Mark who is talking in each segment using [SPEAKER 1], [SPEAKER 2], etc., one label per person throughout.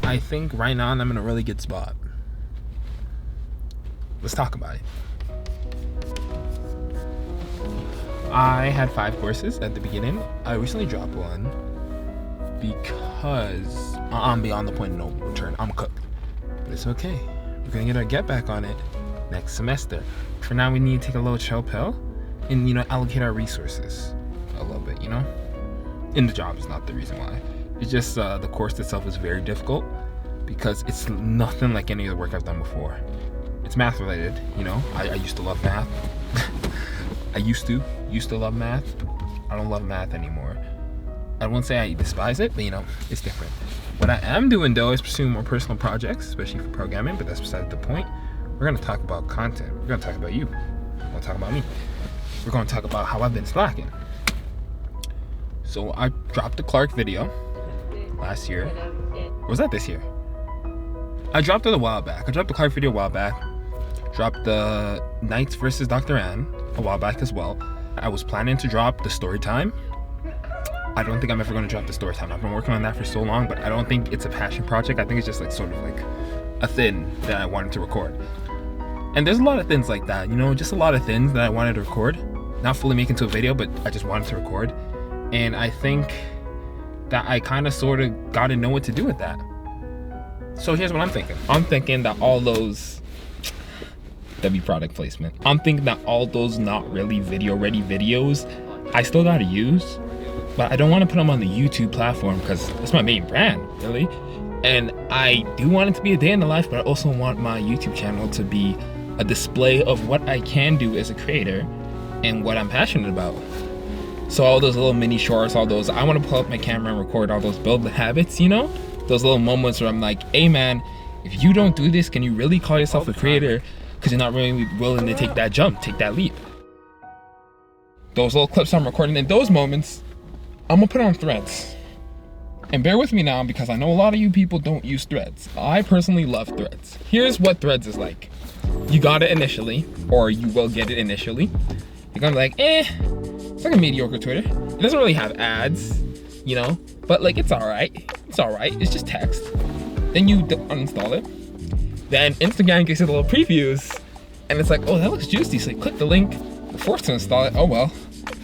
[SPEAKER 1] I think right now I'm in a really good spot. Let's talk about it. I had 5 courses at the beginning. I recently dropped one because I'm beyond the point of no return. I'm cooked. But it's okay. We're gonna get our get back on it next semester. For now, we need to take a little chill pill and, allocate our resources a little bit, And the job is not the reason why. It's just the course itself is very difficult because it's nothing like any of the work I've done before. It's math related, I used to love math. I used to love math. I don't love math anymore. I won't say I despise it, but it's different. What I am doing though is pursuing more personal projects, especially for programming, but that's beside the point. We're gonna talk about content. We're gonna talk about you. We're gonna talk about me. We're gonna talk about how I've been slacking. So I dropped the Clark video last year. Or was that this year? I dropped it a while back. I dropped the Clark video a while back. Dropped the Knights versus Dr. Ann a while back as well. I was planning to drop the story time. I don't think I'm ever gonna drop the story time. I've been working on that for so long, but I don't think it's a passion project. I think it's just sort of like a thing that I wanted to record. And there's a lot of things like that, just a lot of things that I wanted to record. Not fully make into a video, but I just wanted to record. And I think that I kind of sort of got to know what to do with that. So here's what I'm thinking. I'm thinking that all those, that'd be product placement. I'm thinking that all those not really video ready videos, I still got to use, but I don't want to put them on the YouTube platform because it's my main brand, really. And I do want it to be a day in the life, but I also want my YouTube channel to be a display of what I can do as a creator and what I'm passionate about. So all those little mini shorts, I want to pull up my camera and record all those build the habits, those little moments where I'm like, hey man, if you don't do this, can you really call yourself a creator? Because you're not really willing to take that jump, take that leap. Those little clips I'm recording in those moments, I'm gonna put on Threads. And bear with me now because I know a lot of you people don't use Threads. I personally love Threads. Here's what Threads is like. You got it initially, or you will get it initially. You're gonna be like, it's like a mediocre Twitter. It doesn't really have ads, but it's all right. It's all right, it's just text. Then you uninstall it. Then Instagram gives you the little previews, and it's like, oh, that looks juicy. So you click the link, you're forced to install it, oh well.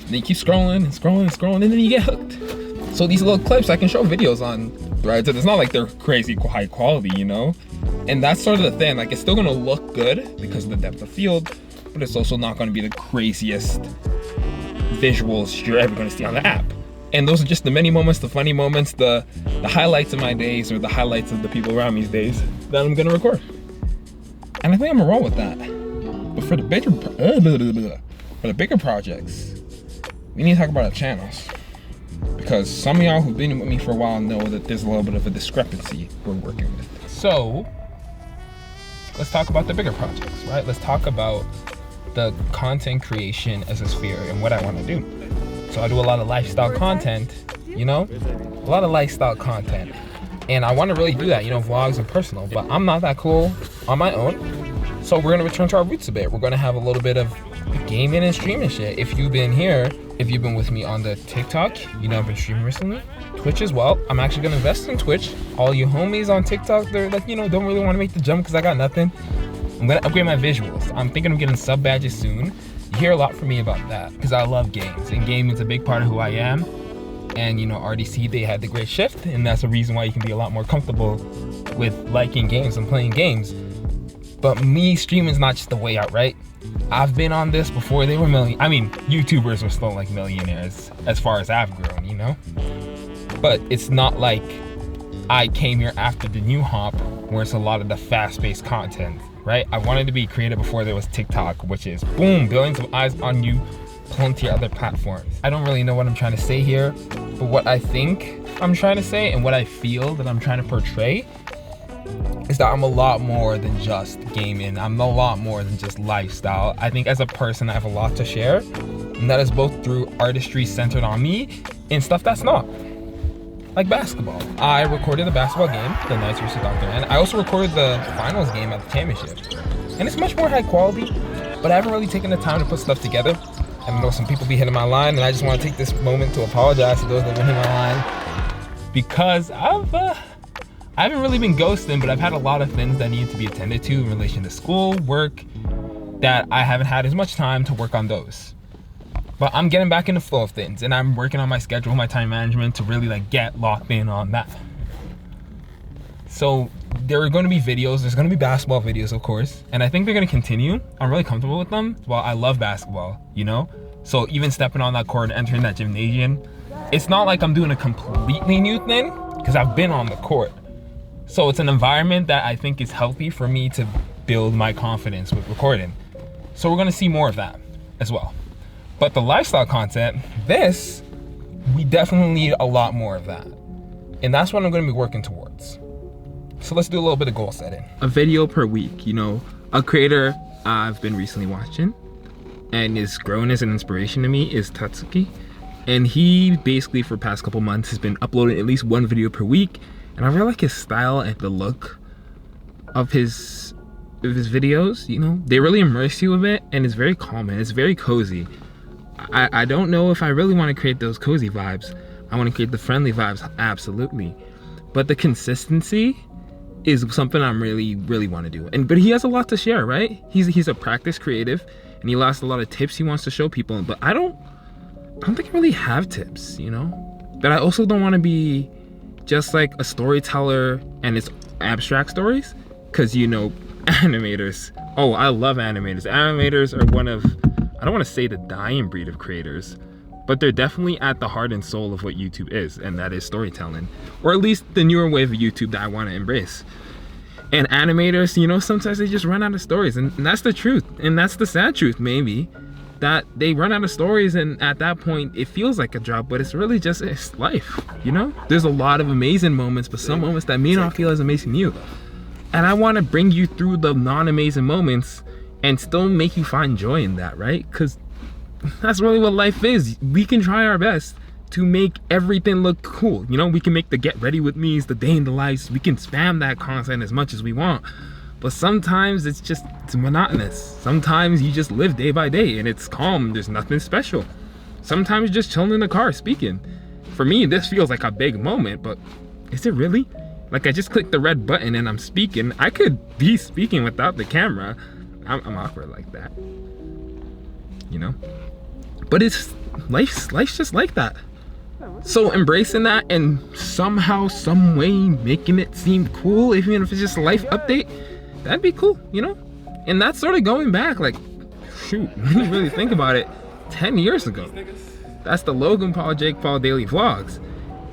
[SPEAKER 1] Then you keep scrolling and scrolling and scrolling, and then you get hooked. So these little clips, I can show videos on Threads, and it's not like they're crazy high quality, And that's sort of the thing, it's still gonna look good because of the depth of field, but it's also not gonna be the craziest visuals you're ever gonna see on the app. And those are just the many moments, the funny moments, the highlights of my days, or the highlights of the people around me's days that I'm gonna record. And I think I'm gonna roll with that. But for the bigger projects, we need to talk about our channels. Because some of y'all who've been with me for a while know that there's a little bit of a discrepancy we're working with. So, let's talk about the bigger projects, right? Let's talk about the content creation as a sphere and what I want to do. So I do a lot of lifestyle content, a lot of lifestyle content. And I want to really do that, vlogs and personal, but I'm not that cool on my own. So we're going to return to our roots a bit. We're going to have a little bit of gaming and streaming shit. If you've been here, if you've been with me on the TikTok, I've been streaming recently. Twitch as well. I'm actually going to invest in Twitch. All you homies on TikTok, they're don't really want to make the jump because I got nothing. I'm going to upgrade my visuals. I'm thinking of getting sub badges soon. You hear a lot from me about that because I love games, and gaming is a big part of who I am. And RDC, they had the great shift, and that's the reason why you can be a lot more comfortable with liking games and playing games. But me streaming is not just the way out, right? I've been on this before they were YouTubers were still like millionaires as far as I've grown, But it's not like I came here after the new hop where it's a lot of the fast-paced content, right? I wanted to be creative before there was TikTok, which is boom, billions of eyes on you, plenty of other platforms. I don't really know what I'm trying to say here, but what I think I'm trying to say and what I feel that I'm trying to portray is that I'm a lot more than just gaming. I'm a lot more than just lifestyle. I think as a person, I have a lot to share, and that is both through artistry centered on me and stuff that's not. Like basketball. I recorded the basketball game, the Knights versus Dr. Ann. I also recorded the finals game at the championship. And it's much more high quality, but I haven't really taken the time to put stuff together. I know some people be hitting my line, and I just want to take this moment to apologize to those that have been hitting my line because I haven't really been ghosting, but I've had a lot of things that need to be attended to in relation to school, work, that I haven't had as much time to work on those. But I'm getting back in the flow of things, and I'm working on my schedule, my time management to really like get locked in on that. So there are going to be videos, there's going to be basketball videos, of course, and I think they're going to continue. I'm really comfortable with them. Well, I love basketball, you know? So even stepping on that court and entering that gymnasium, it's not like I'm doing a completely new thing, because I've been on the court. So it's an environment that I think is healthy for me to build my confidence with recording. So we're gonna see more of that as well. But the lifestyle content, we definitely need a lot more of that. And that's what I'm gonna be working towards. So let's do a little bit of goal setting. A video per week, you know, a creator I've been recently watching and is growing as an inspiration to me is Tatsuki. And he basically for the past couple months has been uploading at least one video per week. And I really like his style and the look of his videos, you know? They really immerse you a bit, and it's very calming, it's very cozy. I don't know if I really want to create those cozy vibes. I want to create the friendly vibes, absolutely. But the consistency is something I'm really want to do. But he has a lot to share, right? He's a practice creative, and he lost a lot of tips he wants to show people. But I don't think I really have tips, you know? But I also don't want to be just like a storyteller and it's abstract stories, because you know, animators, oh, I love animators. Animators are one of, I don't want to say the dying breed of creators, but they're definitely at the heart and soul of what YouTube is, and that is storytelling, or at least the newer wave of YouTube that I want to embrace. And animators, you know, sometimes they just run out of stories, and that's the truth, and that's the sad truth maybe, that they run out of stories, and at that point it feels like a job, but it's really just, it's life, you know? There's a lot of amazing moments, but some moments that may not feel as amazing to you. And I want to bring you through the non-amazing moments and still make you find joy in that, right? Because that's really what life is. We can try our best to make everything look cool. You know, we can make the get ready with me's, the day in the lives, we can spam that content as much as we want. But sometimes it's monotonous. Sometimes you just live day by day and it's calm, there's nothing special. Sometimes you're just chilling in the car speaking. For me, this feels like a big moment, but is it really? Like I just clicked the red button and I'm speaking. I could be speaking without the camera. I'm awkward like that, you know? But it's life's just like that. So embracing that and somehow, some way making it seem cool, even if it's just a life update, that'd be cool, you know? And that's sort of going back, like, shoot, when you really think about it, 10 years ago. That's the Logan Paul, Jake Paul daily vlogs.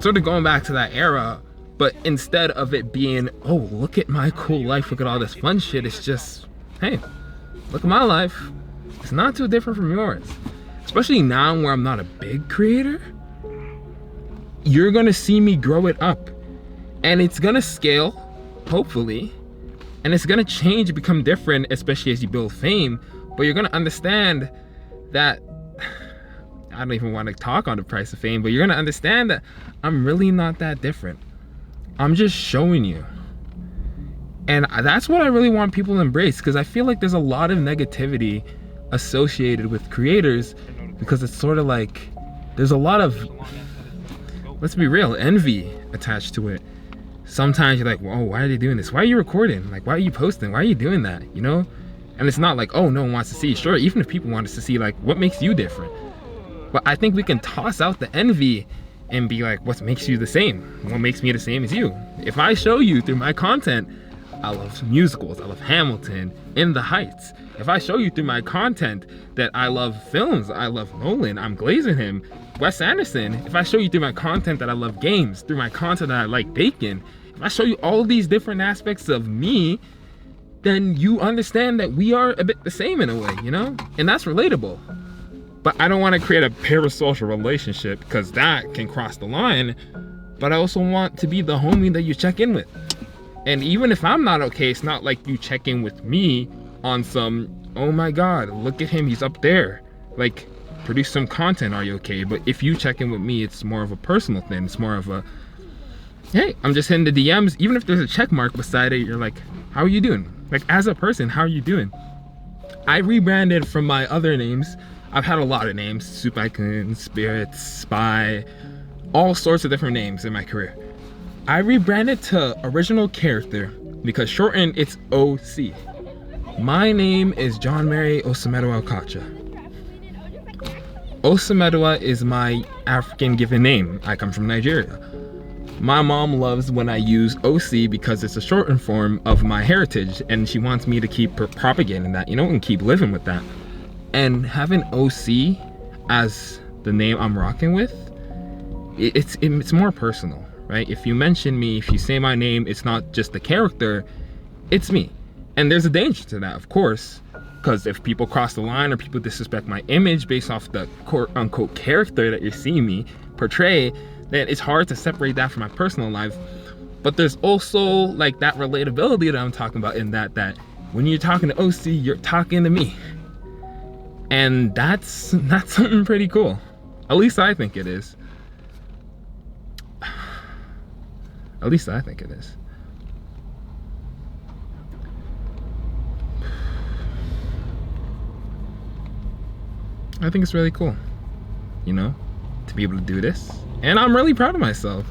[SPEAKER 1] Sort of going back to that era, but instead of it being, oh, look at my cool life, look at all this fun shit, it's just, hey, look at my life. It's not too different from yours. Especially now where I'm not a big creator, you're gonna see me grow it up. And it's gonna scale, hopefully, and it's gonna change and become different, especially as you build fame. But you're gonna understand that, I don't even want to talk on the price of fame, but you're gonna understand that I'm really not that different. I'm just showing you. And that's what I really want people to embrace, because I feel like there's a lot of negativity associated with creators, because it's sort of like, there's a lot of, let's be real, envy attached to it. Sometimes you're like, whoa, why are they doing this? Why are you recording? Like, why are you posting? Why are you doing that? You know? And it's not like, oh, no one wants to see. Sure, even if people want us to see, like, what makes you different? But I think we can toss out the envy and be like, what makes you the same? What makes me the same as you? If I show you through my content, I love musicals, I love Hamilton, In the Heights. If I show you through my content that I love films, I love Nolan, I'm glazing him, Wes Anderson. If I show you through my content that I love games, through my content that I like bacon, if I show you all these different aspects of me, then you understand that we are a bit the same in a way, you know? And that's relatable. But I don't want to create a parasocial relationship, because that can cross the line. But I also want to be the homie that you check in with. And even if I'm not okay, it's not like you check in with me on some, oh my God, look at him, he's up there. Like, produce some content, are you okay? But if you check in with me, it's more of a personal thing. It's more of a, hey, I'm just hitting the DMs. Even if there's a check mark beside it, you're like, how are you doing? Like, as a person, how are you doing? I rebranded from my other names. I've had a lot of names, Soup Icon, Spirits, Spy, all sorts of different names in my career. I rebranded to original character because shortened it's OC. My name is John Mary Osamedowa Alkacha. Osamedowa is my African given name. I come from Nigeria. My mom loves when I use OC because it's a shortened form of my heritage, and she wants me to keep propagating that, and keep living with that. And having OC as the name I'm rocking with, it's more personal, right? If you mention me, if you say my name, it's not just the character, it's me. And there's a danger to that, of course, because if people cross the line or people disrespect my image based off the quote-unquote character that you're seeing me portray, then it's hard to separate that from my personal life. But there's also like that relatability that I'm talking about, in that when you're talking to OC, you're talking to me. And that's something pretty cool. At least I think it is. At least I think it is. I think it's really cool, to be able to do this. And I'm really proud of myself.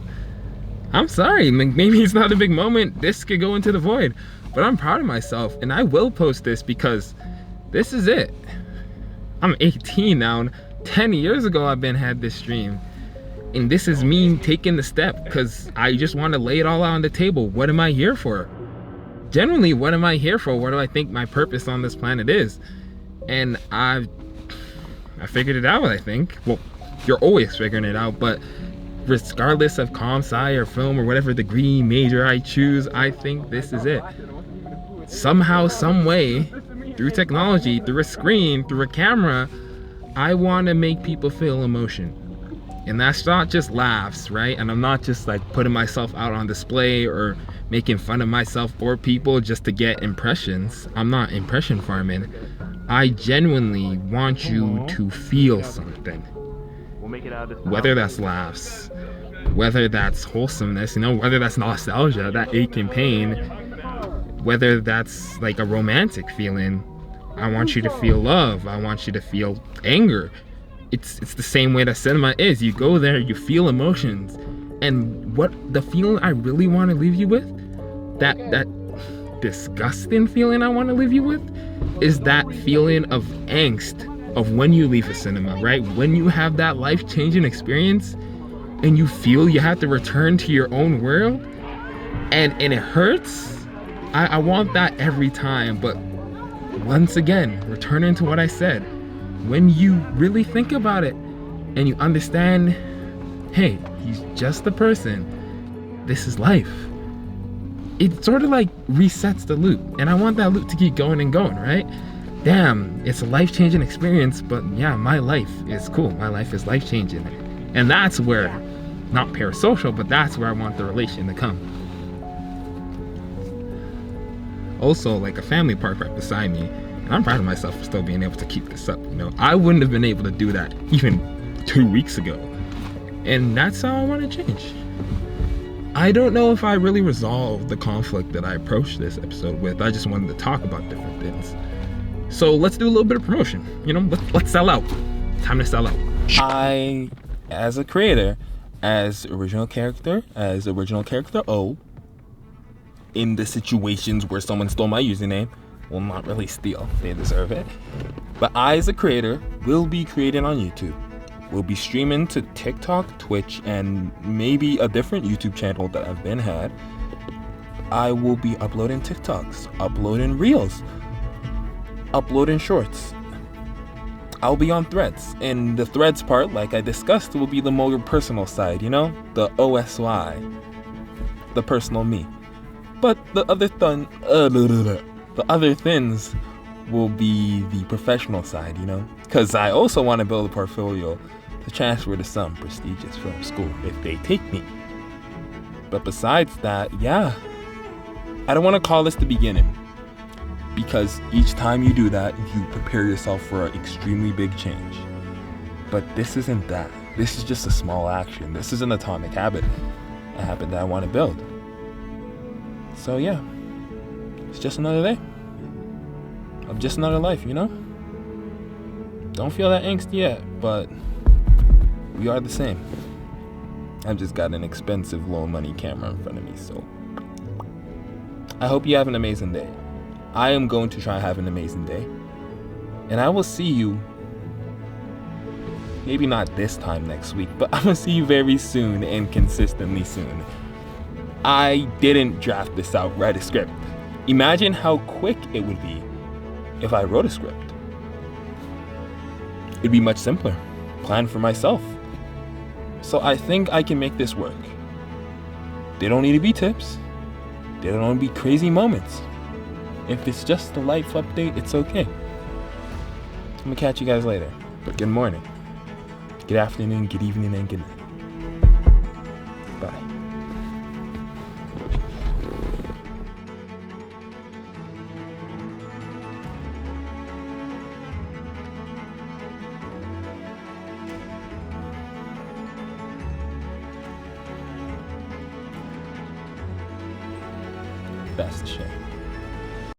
[SPEAKER 1] I'm sorry, maybe it's not a big moment. This could go into the void, but I'm proud of myself, and I will post this because this is it. I'm 18 now, and 10 years ago I've had this dream. And this is me taking the step because I just want to lay it all out on the table. What am I here for? Generally, what am I here for? What do I think my purpose on this planet is? And I figured it out, I think. Well, you're always figuring it out, but regardless of comm, sci, or film, or whatever degree major I choose, I think this is it. Somehow, some way, through technology, through a screen, through a camera, I want to make people feel emotion. And that's not just laughs, right? And I'm not just like putting myself out on display or making fun of myself or people just to get impressions. I'm not impression farming. I genuinely want you to feel something. Whether that's laughs, whether that's wholesomeness, whether that's nostalgia, that ache and pain, whether that's like a romantic feeling. I want you to feel love. I want you to feel anger. It's the same way that cinema is. You go there, you feel emotions. And what the feeling I really want to leave you with, that disgusting feeling I want to leave you with, is that feeling of angst of when you leave a cinema, right? When you have that life-changing experience and you feel you have to return to your own world and it hurts. I want that every time, but once again, returning to what I said, when you really think about it and you understand, hey, he's just a person, this is life, it sort of like resets the loop. And I want that loop to keep going and going, right? Damn, it's a life-changing experience, but yeah, my life is cool. My life is life-changing. And that's where, not parasocial, but that's where I want the relation to come. Also, like a family park right beside me, and I'm proud of myself for still being able to keep this up. I wouldn't have been able to do that even 2 weeks ago. And that's how I want to change. I don't know if I really resolved the conflict that I approached this episode with. I just wanted to talk about different things. So let's do a little bit of promotion. Let's sell out. Time to sell out. I, as a creator, as original character O, in the situations where someone stole my username, well, not really steal, they deserve it, but I, as a creator, will be creating on YouTube. We'll be streaming to TikTok, Twitch, and maybe a different YouTube channel that I've had. I will be uploading TikToks, uploading Reels, uploading Shorts. I'll be on Threads, and the Threads part, like I discussed, will be the more personal side, the OSY, the personal me. But the other things will be the professional side, because I also want to build a portfolio to transfer to some prestigious film school if they take me. But besides that, yeah, I don't want to call this the beginning, because each time you do that, you prepare yourself for an extremely big change. But this isn't that. This is just a small action. This is an atomic habit, a habit that I want to build. So yeah, it's just another day of just another life, Don't feel that angst yet, but we are the same. I've just got an expensive low money camera in front of me, so I hope you have an amazing day. I am going to try to have an amazing day. And I will see you, maybe not this time next week, but I'm gonna see you very soon and consistently soon. I didn't draft this out, write a script. Imagine how quick it would be if I wrote a script. It'd be much simpler. Plan for myself. So I think I can make this work. They don't need to be tips. They don't need to be crazy moments. If it's just a life update, it's okay. I'm gonna catch you guys later. But good morning, good afternoon, good evening, and good night. Bye. That's the shit.